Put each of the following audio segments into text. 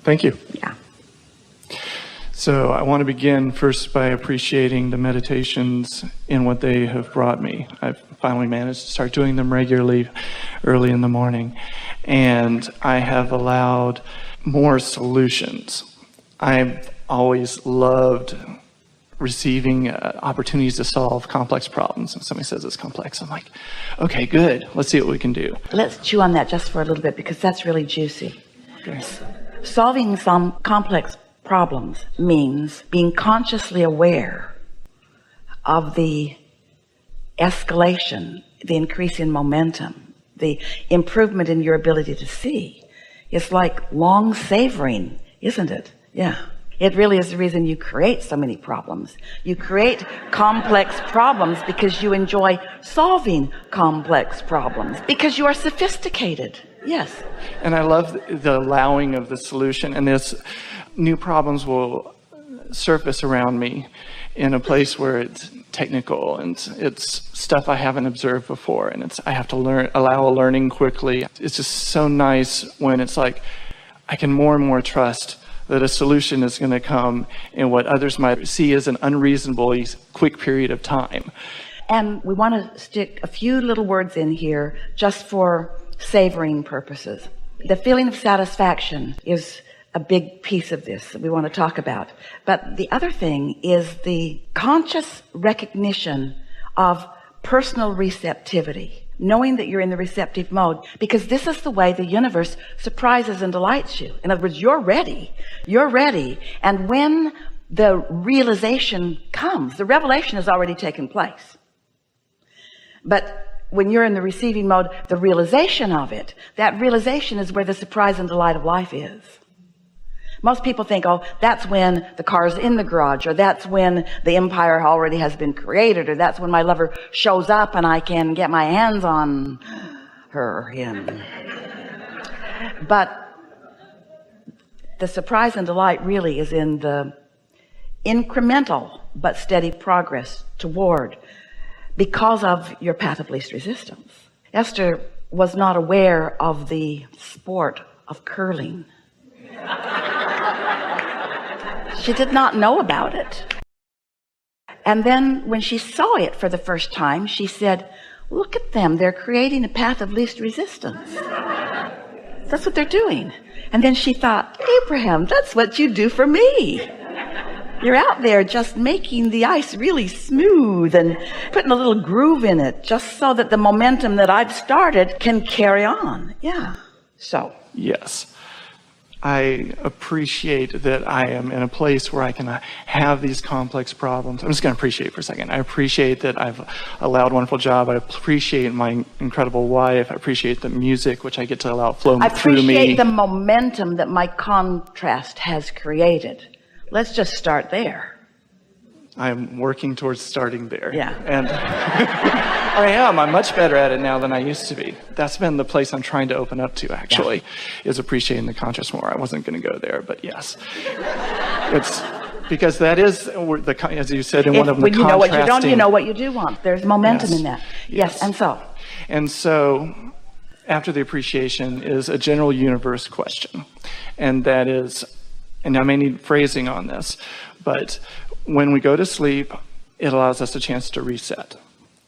Thank you. Yeah. So I want to begin first by appreciating the meditations and what they have brought me. I've finally managed to start doing them regularly early in the morning, and I have allowed more solutions. I've always loved receiving opportunities to solve complex problems. If somebody says it's complex, I'm like, okay, good. Let's see what we can do. Let's chew on that just for a little bit, because that's really juicy. Okay. Solving some complex problems means being consciously aware of the escalation, the increase in momentum, the improvement in your ability to see. It's like long savoring, isn't it? Yeah. It really is the reason you create so many problems. You create complex problems because you enjoy solving complex problems, because you are sophisticated. Yes. And I love the allowing of the solution, and this new problems will surface around me in a place where it's technical and it's stuff I haven't observed before, and I have to allow a learning quickly. It's just so nice when it's like I can more and more trust that a solution is going to come in what others might see as an unreasonably quick period of time. And we want to stick a few little words in here just for savoring purposes. The feeling of satisfaction is a big piece of this that we want to talk about. But the other thing is the conscious recognition of personal receptivity, knowing that you're in the receptive mode, because this is the way the universe surprises and delights you. In other words, you're ready. And when the realization comes, the revelation has already taken place. But when you're in the receiving mode, the realization of it, that realization is where the surprise and delight of life is. Most people think, oh, that's when the car's in the garage, or that's when the empire already has been created, or that's when my lover shows up and I can get my hands on her or him. But the surprise and delight really is in the incremental but steady progress toward, because of your path of least resistance. Esther was not aware of the sport of curling. She did not know about it. And then when she saw it for the first time, she said, look at them. They're creating a path of least resistance. That's what they're doing. And then she thought, Abraham, that's what you do for me. You're out there just making the ice really smooth and putting a little groove in it, just so that the momentum that I've started can carry on. Yeah. So. Yes. I appreciate that I am in a place where I can have these complex problems. I'm just going to appreciate for a second. I appreciate that I've allowed a wonderful job. I appreciate my incredible wife. I appreciate the music, which I get to allow flow through me. I appreciate the momentum that my contrast has created. Let's just start there. I'm working towards starting there. Yeah. And I am. I'm much better at it now than I used to be. That's been the place I'm trying to open up to, actually, is appreciating the conscious more. I wasn't going to go there, but yes. It's because that is, as you said, in one of the when you know what you don't, you know what you do want. want. There's momentum in that. Yes. And so after the appreciation is a general universe question. And that is, and I may need phrasing on this, but when we go to sleep, it allows us a chance to reset.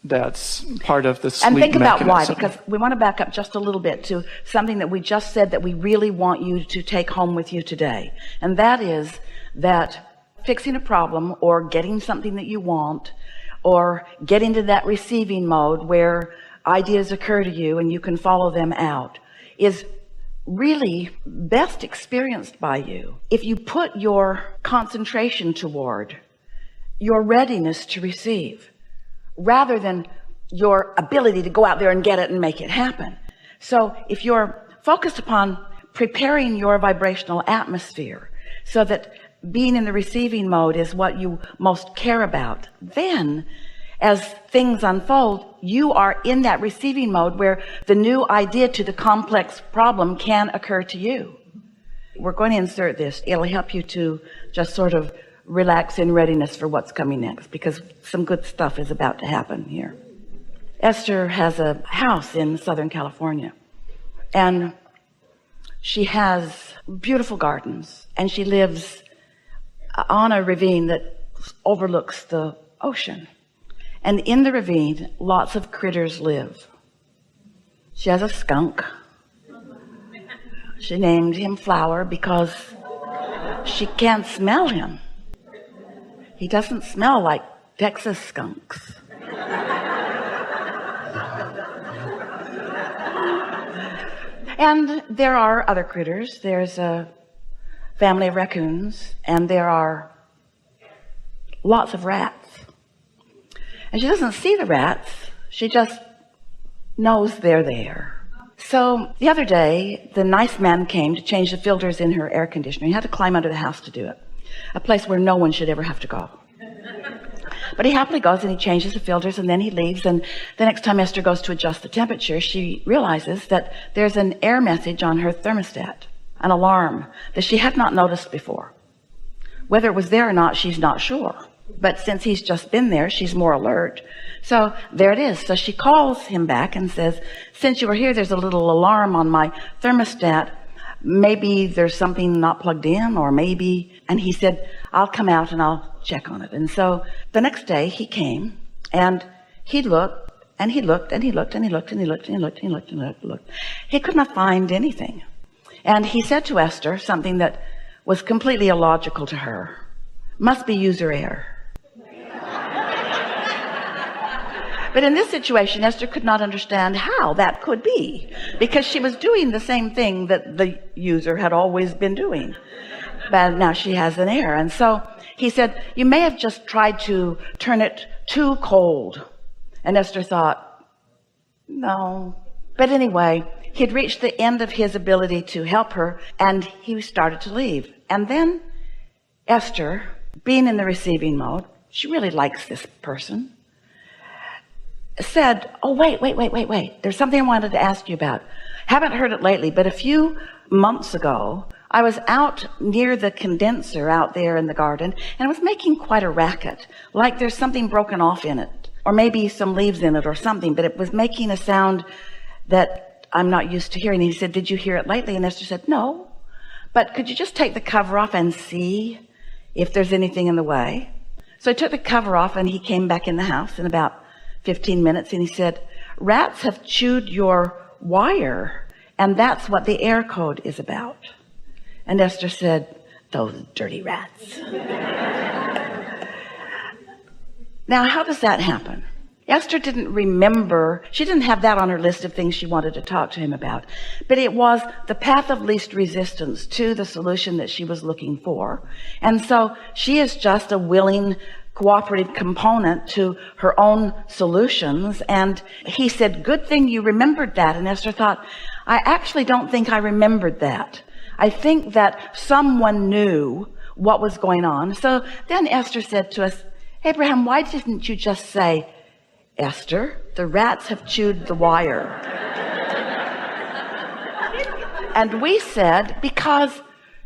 That's part of the sleep mechanism. And think about why, because we want to back up just a little bit to something that we just said that we really want you to take home with you today. And that is that fixing a problem or getting something that you want or getting to that receiving mode where ideas occur to you and you can follow them out is really best experienced by you if you put your concentration toward your readiness to receive rather than your ability to go out there and get it and make it happen. So if you're focused upon preparing your vibrational atmosphere so that being in the receiving mode is what you most care about, then as things unfold, you are in that receiving mode where the new idea to the complex problem can occur to you. We're going to insert this. It'll help you to just sort of relax in readiness for what's coming next, because some good stuff is about to happen here. Esther has a house in Southern California, and She has beautiful gardens, and she lives on a ravine that overlooks the ocean. And in the ravine, lots of critters live. She has a skunk. She named him Flower because she can't smell him. He doesn't smell like Texas skunks. And there are other critters. There's a family of raccoons, and there are lots of rats. And she doesn't see the rats. She just knows they're there. So the other day, the nice man came to change the filters in her air conditioner. He had to climb under the house to do it, a place where no one should ever have to go. But he happily goes and he changes the filters, and then he leaves. And the next time Esther goes to adjust the temperature, she realizes that there's an error message on her thermostat, an alarm that she had not noticed before. Whether it was there or not, she's not sure. But since he's just been there, she's more alert. So there it is. So she calls him back and says, since you were here, there's a little alarm on my thermostat. Maybe there's something not plugged in, or maybe. And he said, I'll come out and I'll check on it. And so the next day he came, and he looked and he looked and he looked and he looked and he looked and he looked and he looked and he looked. He could not find anything. And he said to Esther something that was completely illogical to her. Must be user error. But in this situation, Esther could not understand how that could be, because she was doing the same thing that the user had always been doing. But now she has an error. And so he said, you may have just tried to turn it too cold. And Esther thought, no. But anyway, he'd reached the end of his ability to help her, and he started to leave. And then Esther, being in the receiving mode, she really likes this person, said, oh, wait. There's something I wanted to ask you about. Haven't heard it lately, but a few months ago, I was out near the condenser out there in the garden, and it was making quite a racket, like there's something broken off in it, or maybe some leaves in it or something, but it was making a sound that I'm not used to hearing. He said, did you hear it lately? And Esther said, no, but could you just take the cover off and see if there's anything in the way? So I took the cover off, and he came back in the house in about 15 minutes, and he said, rats have chewed your wire, and that's what the error code is about. And Esther said, those dirty rats. Now, how does that happen? Esther didn't remember, she didn't have that on her list of things she wanted to talk to him about, but it was the path of least resistance to the solution that she was looking for. And so she is just a willing, cooperative component to her own solutions. And he said, good thing you remembered that. And Esther thought, I actually don't think I remembered that. I think that someone knew what was going on. So then Esther said to us, Abraham, why didn't you just say, Esther, the rats have chewed the wire? And we said, because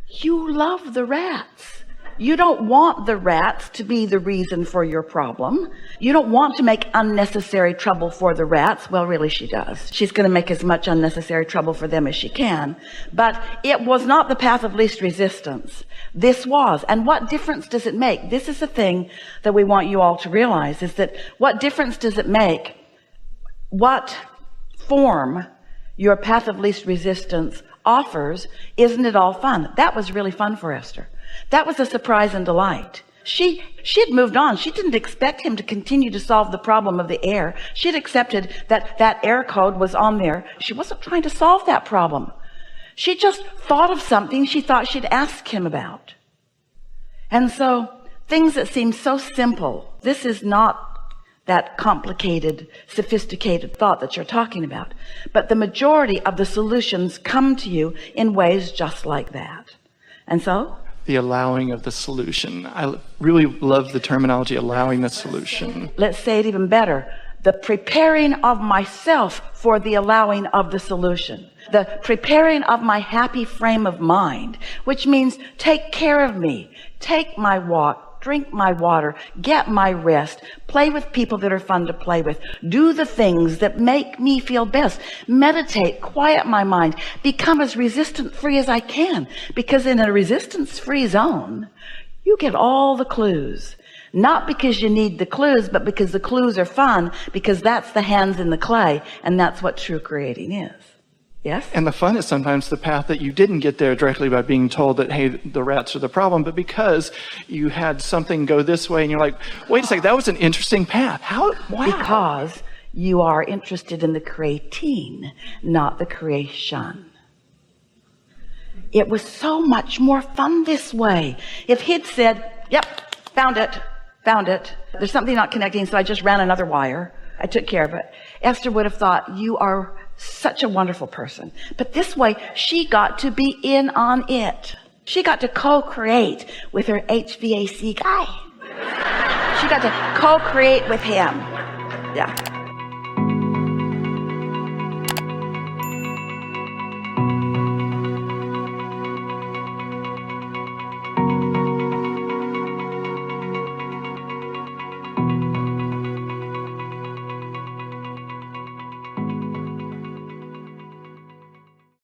you love the rats. You don't want the rats to be the reason for your problem. You don't want to make unnecessary trouble for the rats. Well, really, she does. She's going to make as much unnecessary trouble for them as she can. But it was not the path of least resistance. This was. And what difference does it make? This is the thing that we want you all to realize, is that what difference does it make what form your path of least resistance offers? Isn't it all fun? That was really fun for Esther. That was a surprise and delight. She had moved on. She didn't expect him to continue to solve the problem of the air. She had accepted that that error code was on there. She wasn't trying to solve that problem. She just thought of something she thought she'd ask him about. And so things that seem so simple, this is not that complicated, sophisticated thought that you're talking about. But the majority of the solutions come to you in ways just like that. And so the allowing of the solution. I really love the terminology, allowing the solution. Let's say it even better. The preparing of myself for the allowing of the solution. The preparing of my happy frame of mind, which means take care of me. Take my walk. walk, drink my water, get my rest, play with people that are fun to play with, do the things that make me feel best, meditate, quiet my mind, become as resistance-free as I can. Because in a resistance-free zone, you get all the clues. Not because you need the clues, but because the clues are fun, because that's the hands in the clay, and that's what true creating is. Yes? And the fun is sometimes the path that you didn't get there directly by being told that, hey, the rats are the problem, but because you had something go this way and you're like, wait a second, that was an interesting path. How? Wow. Because you are interested in the creating, not the creation. It was so much more fun this way. If he'd said, yep, found it. There's something not connecting, so I just ran another wire. I took care of it. Esther would have thought, you are such a wonderful person. But this way, she got to be in on it. She got to co-create with her HVAC guy. She got to co-create with him. Yeah.